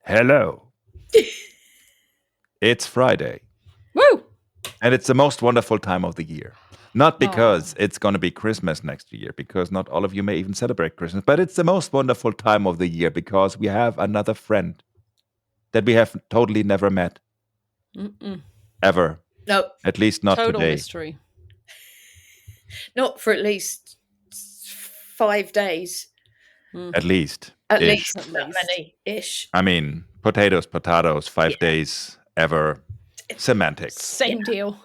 Hello. It's Friday, Woo! and it's the most wonderful time of the year. Not because it's going to be Christmas next year, because not all of you may even celebrate Christmas, but it's the most wonderful time of the year because we have another friend that we have totally never met, ever. No, At least not Total today. mystery. not for at least 5 days. At least. At ish. least At that least. many-ish. I mean, potatoes, 5 days, ever. Semantics. Same deal.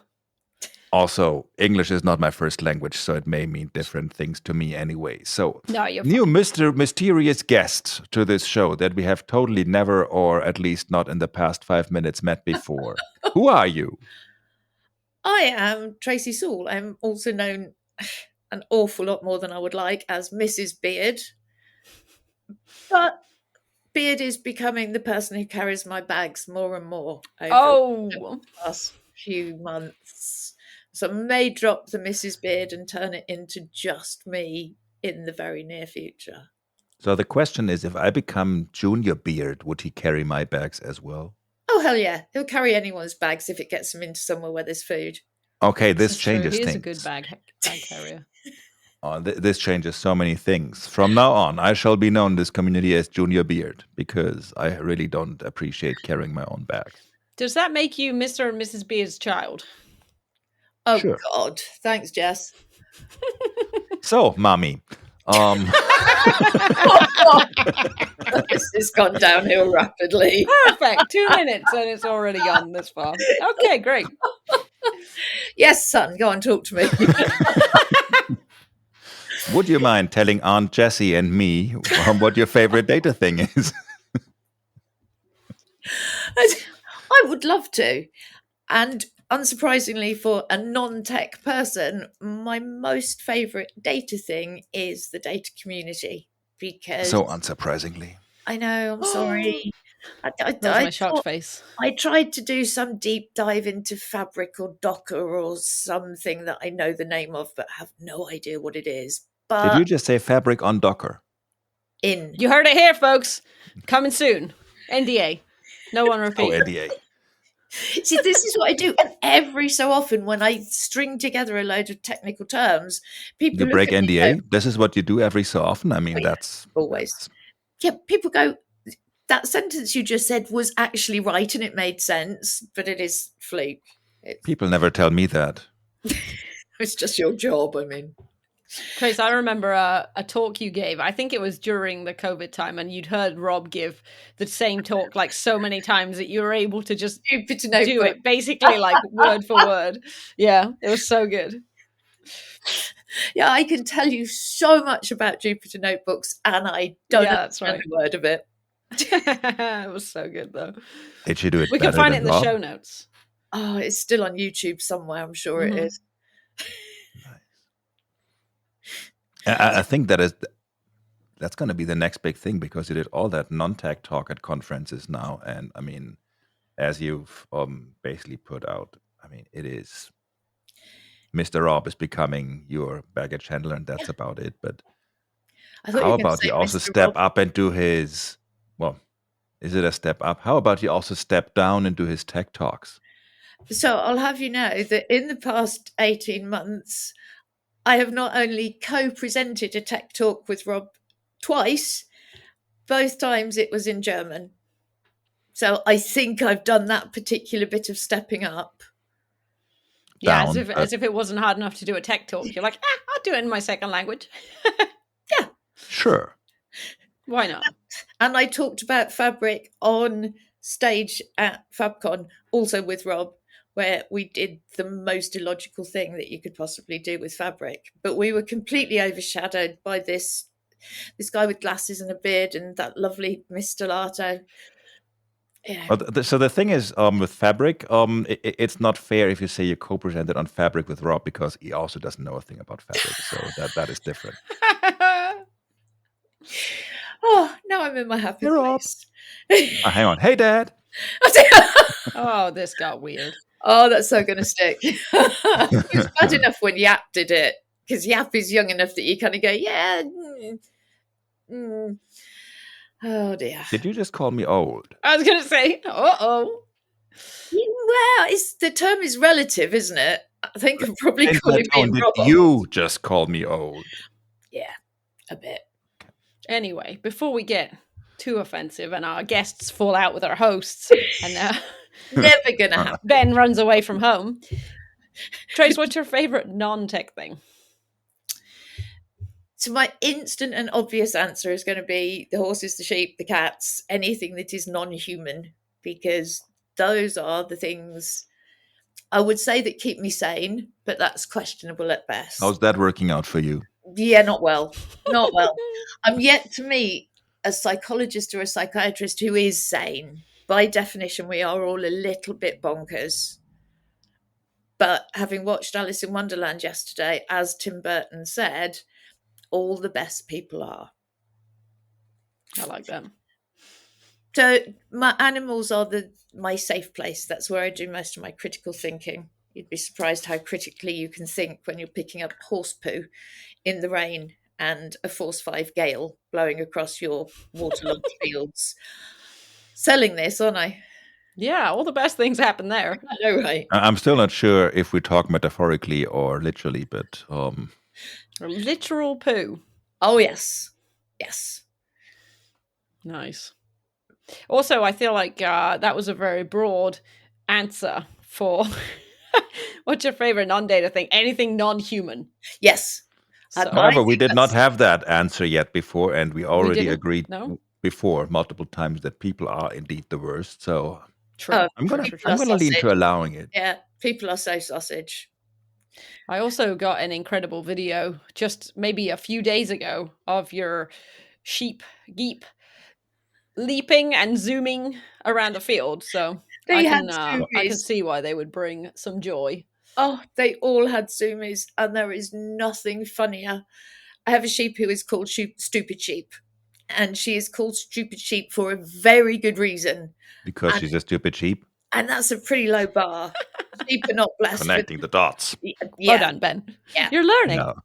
Also, English is not my first language, so it may mean different things to me anyway. So, No, you're new mysterious guest to this show that we have totally never, or at least not in the past 5 minutes, met before. Who are you? I am Tracy Sewell. I'm also known an awful lot more than I would like as Mrs. Beard. But Beard is becoming the person who carries my bags more and more over the last few months. So I may drop the Mrs. Beard and turn it into just me in the very near future. So the question is, if I become Junior Beard, would he carry my bags as well? Oh, hell yeah. He'll carry anyone's bags if it gets him into somewhere where there's food. Okay, this That's true. changes He is things. a good bag carrier. This changes so many things. From now on, I shall be known in this community as Junior Beard because I really don't appreciate carrying my own bags. Does that make you Mr. and Mrs. Beard's child? Oh, Sure. God. Thanks, Jess. So, Mommy, This has gone downhill rapidly. Perfect. 2 minutes and it's already gone this far. Okay, great. Yes, son, go on, talk to me. would you mind telling Aunt Jessie and me what your favorite data thing is? I would love to. And unsurprisingly, for a non-tech person, my most favorite data thing is the data community. Because So unsurprisingly. I know, I'm sorry. That was my shocked face. I tried to do some deep dive into Fabric or Docker or something that I know the name of, but have no idea what it is. But Did you just say Fabric on Docker? You heard it here, folks. Coming soon. NDA. No one repeat. Oh, NDA. See, this is what I do. And every so often when I string together a load of technical terms, people You look break at me NDA? and go, This is what you do every so often? I mean, yeah, that's... always. Yeah, people go, that sentence you just said was actually right and it made sense, but it is fluke. People never tell me that. It's just your job, I mean. Trace, I remember a talk you gave. I think it was during the COVID time, and you'd heard Rob give the same talk like so many times that you were able to just do it basically like word for word. Yeah, it was so good. Yeah, I can tell you so much about Jupyter Notebooks, and I don't understand a word of it. It was so good, though. Did you do it? We can find it in the show notes. Oh, it's still on YouTube somewhere. I'm sure it is. I think that's going to be the next big thing because you did all that non-tech talk at conferences now, and I mean, as you've basically put out, I mean, it is Mr. Rob is becoming your baggage handler, and that's about it. But how about you also step up and do his? Well, is it a step up? How about you also step down and do his tech talks? So I'll have you know that in the past 18 months, I have not only co-presented a tech talk with Rob twice, both times it was in German. So I think I've done that particular bit of stepping up. Yeah, as if it wasn't hard enough to do a tech talk. You're like, I'll do it in my second language. Yeah. Sure. Why not? And I talked about Fabric on stage at FabCon, also with Rob, where we did the most illogical thing that you could possibly do with Fabric. But we were completely overshadowed by this guy with glasses and a beard and that lovely Mr. Lato. Yeah. So the thing is, with Fabric, it's not fair if you say you co-presented on Fabric with Rob because he also doesn't know a thing about Fabric. So that is different. Oh, now I'm in my happy place. Hang on. Hey, Dad. Oh, this got weird. Oh, that's so going to stick. It was bad enough when Yap did it because Yap is young enough that you kind of go, yeah. Oh dear. Did you just call me old? I was going to say, uh-oh. Well, the term is relative, isn't it? I think I'm probably calling me Rob. You just called me old. Yeah, a bit. Anyway, before we get too offensive and our guests fall out with our hosts and never gonna happen. Ben runs away from home. Trace, what's your favorite non-tech thing? So my instant and obvious answer is going to be the horses, the sheep, the cats, anything that is non-human, because those are the things I would say that keep me sane, but that's questionable at best. How's that working out for you? Yeah, not well. Not well. I'm yet to meet a psychologist or a psychiatrist who is sane. By definition, we are all a little bit bonkers. But having watched Alice in Wonderland yesterday, as Tim Burton said, all the best people are. I like that. So my animals are my safe place. That's where I do most of my critical thinking. You'd be surprised how critically you can think when you're picking up horse poo in the rain and a force 5 gale blowing across your waterlogged fields. Selling this, aren't I? Yeah, all the best things happen there. I know, right? I'm still not sure if we talk metaphorically or literally, but literal poo. Oh yes, yes. Nice. Also, I feel like that was a very broad answer for what's your favorite non-data thing? Anything non-human. Yes. So, however, we did not have that answer yet before, and we already agreed before multiple times that people are indeed the worst. So true. I'm going to lean to allowing it. Yeah, people are so sausage. I also got an incredible video just maybe a few days ago of your sheep Geep leaping and zooming around the field. So I can see why they would bring some joy. Oh, they all had zoomies, and there is nothing funnier. I have a sheep who is called Stupid Sheep, and she is called Stupid Sheep for a very good reason. Because she's a stupid sheep? And that's a pretty low bar. Sheep are not blessed. Connecting the dots. Yeah. Well done, Ben. Yeah. You're learning. No.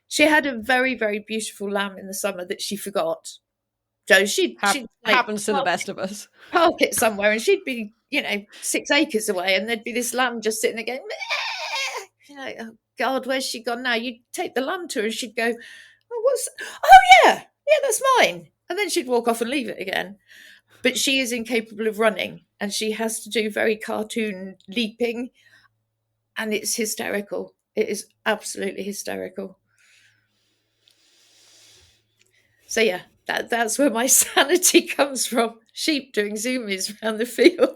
She had a very, very beautiful lamb in the summer that she forgot. So she'd happens to the best of us. Park it somewhere, and she'd be, 6 acres away, and there'd be this lamb just sitting there going, meh! Oh God, where's she gone now? You'd take the lamb to her, and she'd go, yeah, that's mine, and then she'd walk off and leave it again. But she is incapable of running, and she has to do very cartoon leaping, and it's hysterical. It is absolutely hysterical. So yeah. That's where my sanity comes from. Sheep doing zoomies around the field.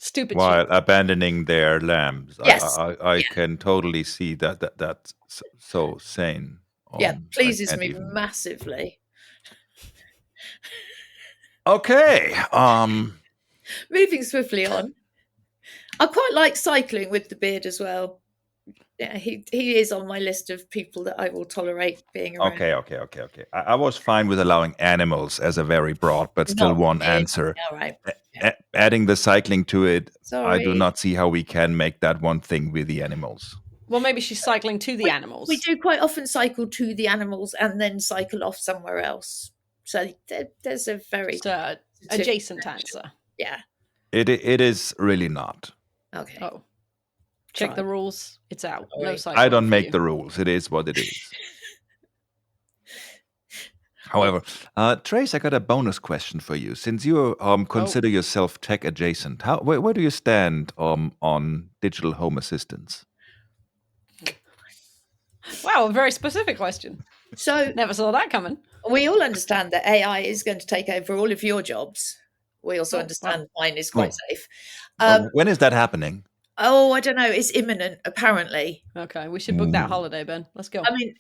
Stupid while sheep. Abandoning their lambs. Yes. I can totally see that's so sane. Yeah, pleases me massively. Okay. Moving swiftly on. I quite like cycling with the beard as well. Yeah, he is on my list of people that I will tolerate being around. Okay. I was fine with allowing animals as a very broad, but still one answer. All right. Adding the cycling to it, Sorry. I do not see how we can make that one thing with the animals. Well, maybe she's cycling to the animals. We do quite often cycle to the animals and then cycle off somewhere else. So there's a very adjacent answer. Yeah. It is really not. Okay. Oh. Check the rules. It's out. No cycling. I don't make the rules. It is what it is. However, Trace, I got a bonus question for you. Since you consider yourself tech adjacent, where do you stand on digital home assistants? Wow, a very specific question. So never saw that coming. We all understand that AI is going to take over all of your jobs. We also understand mine is quite safe. When is that happening? Oh, I don't know. It's imminent, apparently. Okay, we should book that holiday, Ben. Let's go. I mean,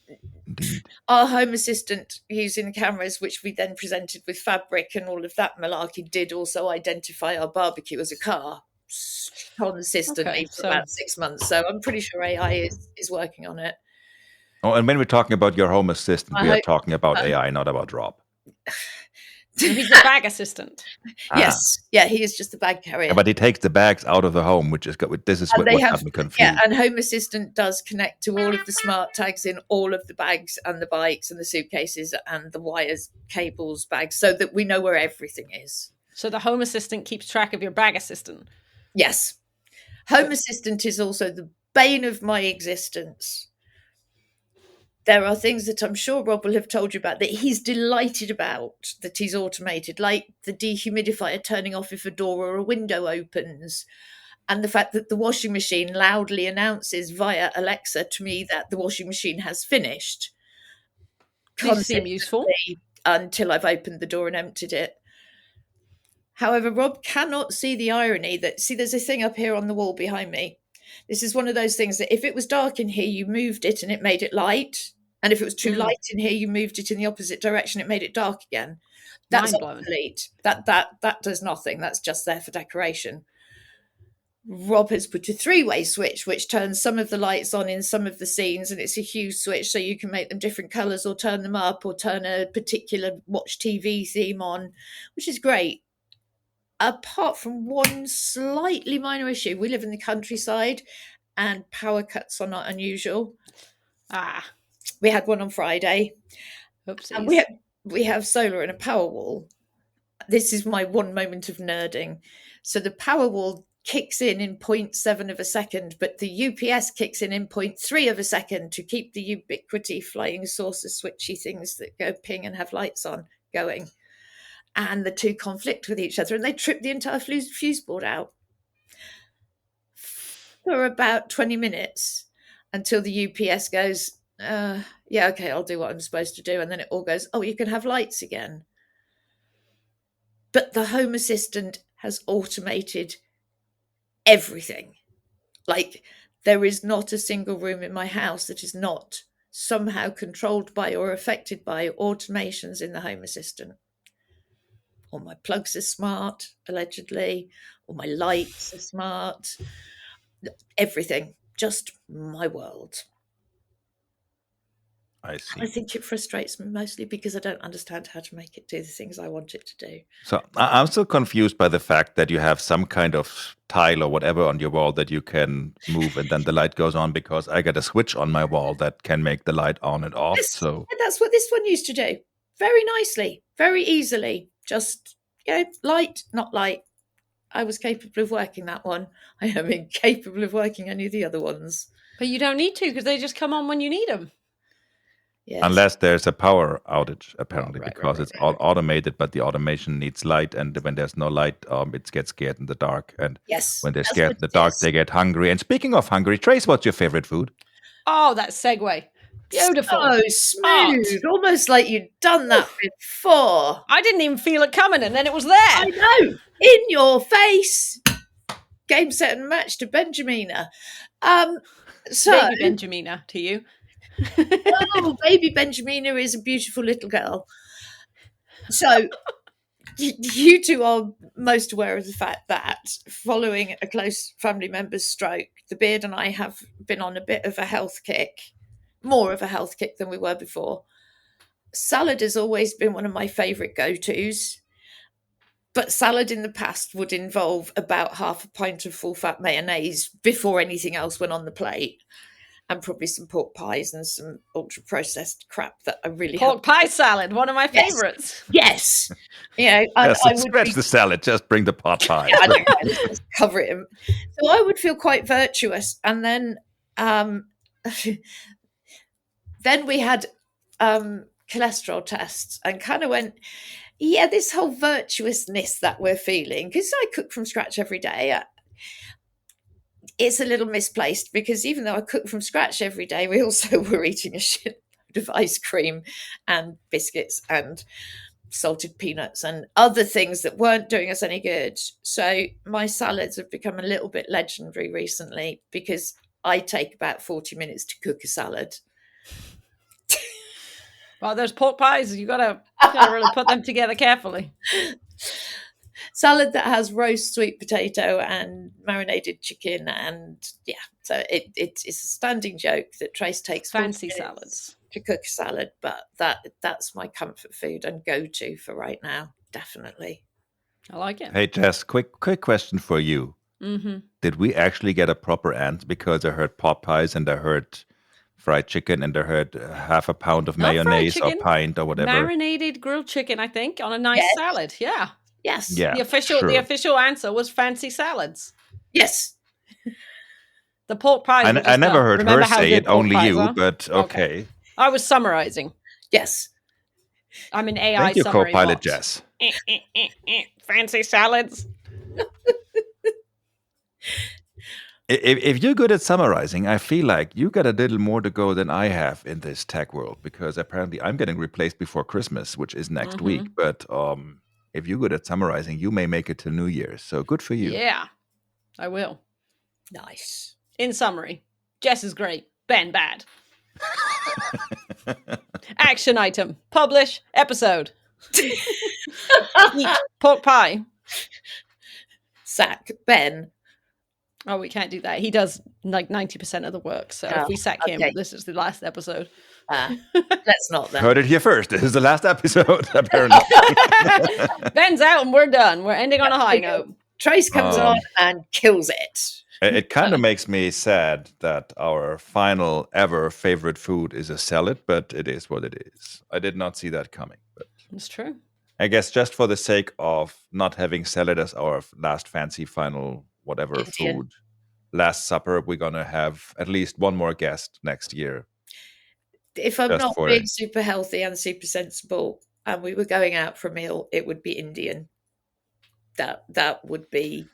our home assistant using cameras, which we then presented with fabric and all of that malarkey, did also identify our barbecue as a car consistently for about 6 months. So I'm pretty sure AI is working on it. Oh, and when we're talking about your home assistant, we are talking about AI, not about Rob. He's the bag assistant. Yes, yeah, he is just the bag carrier. But he takes the bags out of the home, which is good. This is what got me confused. Yeah, and Home Assistant does connect to all of the smart tags in all of the bags and the bikes and the suitcases and the wires, cables, bags, so that we know where everything is. So the Home Assistant keeps track of your bag assistant? Yes. Home Assistant is also the bane of my existence. There are things that I'm sure Rob will have told you about that he's delighted about, that he's automated, like the dehumidifier turning off if a door or a window opens, and the fact that the washing machine loudly announces via Alexa to me that the washing machine has finished. These seem useful. Until I've opened the door and emptied it. However, Rob cannot see the irony that, see, there's a thing up here on the wall behind me. This is one of those things that if it was dark in here, you moved it and it made it light. And if it was too light in here, you moved it in the opposite direction, it made it dark again. That's obsolete. That does nothing. That's just there for decoration. Rob has put a 3-way switch, which turns some of the lights on in some of the scenes, and it's a hue switch, so you can make them different colours or turn them up or turn a particular watch TV theme on, which is great. Apart from one slightly minor issue, we live in the countryside and power cuts are not unusual. We had one on Friday. Oopsies. And we have solar and a power wall. This is my one moment of nerding. So the power wall kicks in 0.7 of a second, but the UPS kicks in 0.3 of a second to keep the ubiquity flying saucer switchy things that go ping and have lights on going. And the two conflict with each other and they trip the entire fuse board out for about 20 minutes until the UPS goes, yeah, okay, I'll do what I'm supposed to do. And then it all goes, oh, you can have lights again. But the Home Assistant has automated everything. Like, there is not a single room in my house that is not somehow controlled by or affected by automations in the Home Assistant. All my plugs are smart, allegedly. All my lights are smart. Everything. Just my world. I see. I think it frustrates me mostly because I don't understand how to make it do the things I want it to do. So I'm still confused by the fact that you have some kind of tile or whatever on your wall that you can move and then the light goes on, because I got a switch on my wall that can make the light on and off. Yes, so that's what this one used to do. Very nicely, very easily. Just, light, not light. I was capable of working that one. I am incapable of working any of the other ones. But you don't need to, because they just come on when you need them. Yes. Unless there's a power outage, apparently, because it's all automated, but the automation needs light. And when there's no light, it gets scared in the dark. And when they're scared in the dark, they get hungry. And speaking of hungry, Trace, what's your favorite food? Oh, that segue. Beautiful. So smooth. Almost like you'd done that before. I didn't even feel it coming, and then it was there. I know. In your face. Game, set, and match to Benjamina. Baby Benjamina to you. Oh, baby Benjamina is a beautiful little girl. So you two are most aware of the fact that following a close family member's stroke, the beard and I have been on a bit of a health kick, more of a health kick than we were before. Salad has always been one of my favourite go-tos, but salad in the past would involve about half a pint of full-fat mayonnaise before anything else went on the plate. And probably some pork pies and some ultra-processed crap that I really pork pie salad, one of my favourites. Yes. I would scratch the salad, just bring the pot pie. I don't know, just cover it. So I would feel quite virtuous. And then then we had cholesterol tests and kind of went, this whole virtuousness that we're feeling, because I cook from scratch every day, it's a little misplaced, because even though I cook from scratch every day, we also were eating a shit load of ice cream and biscuits and salted peanuts and other things that weren't doing us any good. So my salads have become a little bit legendary recently, because I take about 40 minutes to cook a salad. Well, there's pork pies. You gotta really put them together carefully. Salad that has roast sweet potato and marinated chicken, and so it's a standing joke that Trace takes fancy salads to cook a salad, but that's my comfort food and go-to for right now. definitely. I like it. Hey, Jess, quick question for you. Mm-hmm. Did we actually get a proper answer? Because I heard pot pies and I heard fried chicken and I heard half a pound of Not fried mayonnaise or chicken. pint or whatever. Marinated grilled chicken, I think, on a nice Yes. salad. Yeah. Yes. Yeah. The official answer was fancy salads. Yes. The pork pies. I never heard her say it, only you, are? but okay. I was summarizing. Yes. I'm an AI Thank you, summary co-pilot bot. Jess. Fancy salads. If you're good at summarizing, I feel like you got a little more to go than I have in this tech world, because apparently I'm getting replaced before Christmas, which is next week. But if you're good at summarizing, you may make it to New Year's. So good for you. Yeah, I will. Nice. In summary, Jess is great. Ben bad. Action item. Publish episode. Eat pork pie. Sack Ben. Oh, we can't do that. He does like 90% of the work. So if we sack him, this is the last episode. Let's not then. Heard it here first. This is the last episode, apparently. Ben's out and we're done. We're ending on a high note. Trace comes on and kills it. It kind of makes me sad that our final ever favorite food is a salad, but it is what it is. I did not see that coming. But it's true. I guess just for the sake of not having salad as our last fancy final whatever food, last supper, we're going to have at least one more guest next year. If I'm not being super healthy and super sensible and we were going out for a meal, it would be Indian. That would be...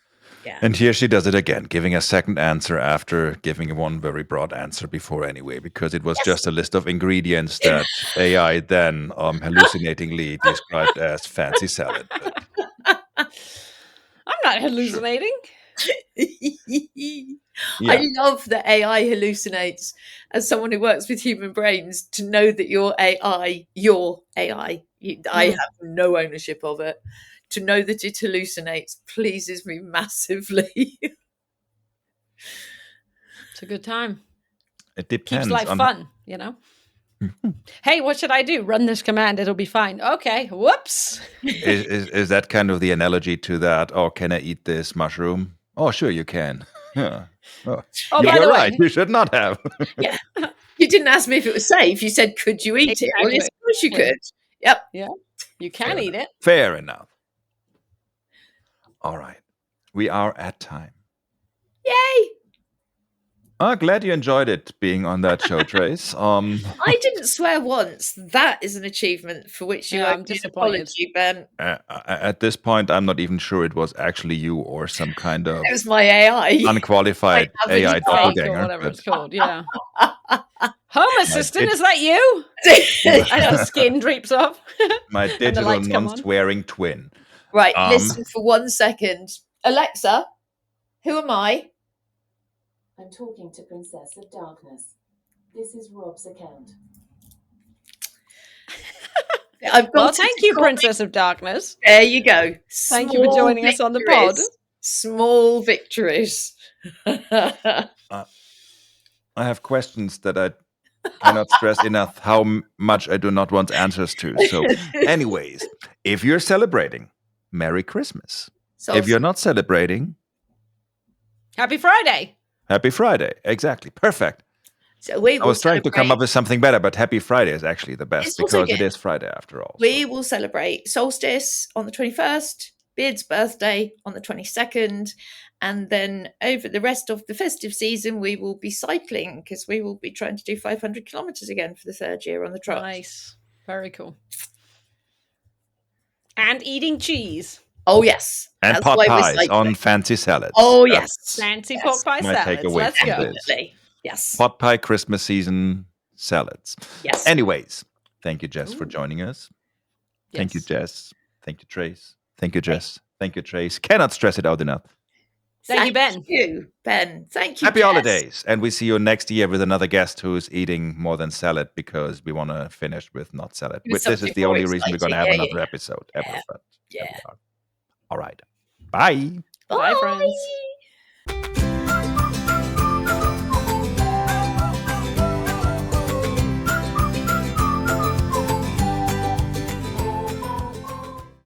Yeah. And here she does it again, giving a second answer after giving one very broad answer before anyway, because it was just a list of ingredients that AI then hallucinatingly described as fancy salad. I'm not hallucinating. I love that AI hallucinates as someone who works with human brains to know that your AI, I have no ownership of it. To know that it hallucinates pleases me massively. It's a good time. It depends. Keeps life fun, you know? Hey, what should I do? Run this command. It'll be fine. Okay. Whoops. Is that kind of the analogy to that? Oh, can I eat this mushroom? Oh, sure you can. Yeah. Oh, you're right. You should not have. Yeah. You didn't ask me if it was safe. You said, could you eat it? Well, yes, of course you could. Yep. Yeah. You can eat it. Fair enough. All right. We are at time. Yay! I'm glad you enjoyed it being on that show, Trace. I didn't swear once. That is an achievement for which you owe me an apology, Ben. At this point, I'm not even sure it was actually you or some kind of... It was my AI. Unqualified AI doppelganger. Or whatever it's called, yeah. Home assistant, is that you? And the skin drapes off. My digital non-swearing twin. Right, listen for 1 second. Alexa, who am I? I'm talking to Princess of Darkness. This is Rob's account. Thank you, Princess of Darkness. There you go. Thank you for joining us on the pod. Small victories. I have questions that I cannot stress enough how much I do not want answers to. So, anyways, if you're celebrating, Merry Christmas. If you're not celebrating, Happy Friday. Happy Friday. Exactly. Perfect. So I was trying to come up with something better, but Happy Friday is actually the best because it is Friday after all. We will celebrate solstice on the 21st, Beard's birthday on the 22nd, and then over the rest of the festive season, we will be cycling because we will be trying to do 500 kilometers again for the third year on the trot. Nice. Very cool. And eating cheese. Oh, yes. And pot pies on fancy salads. Oh, yes. Fancy pot pie salads. Let's go. Yes. Pot pie Christmas season salads. Yes. Anyways, thank you, Jess, for joining us. Yes. Thank you, Jess. Thank you, Trace. Thank you, Jess. Thank you, Trace. Cannot stress it out enough. Thank you, Ben. Thank you, Ben. Thank you, Happy Jess. holidays. And we see you next year with another guest who's eating more than salad because we want to finish with not salad. This is the only reason we're going to have another episode ever. Yeah. All right. Bye. Bye, friends.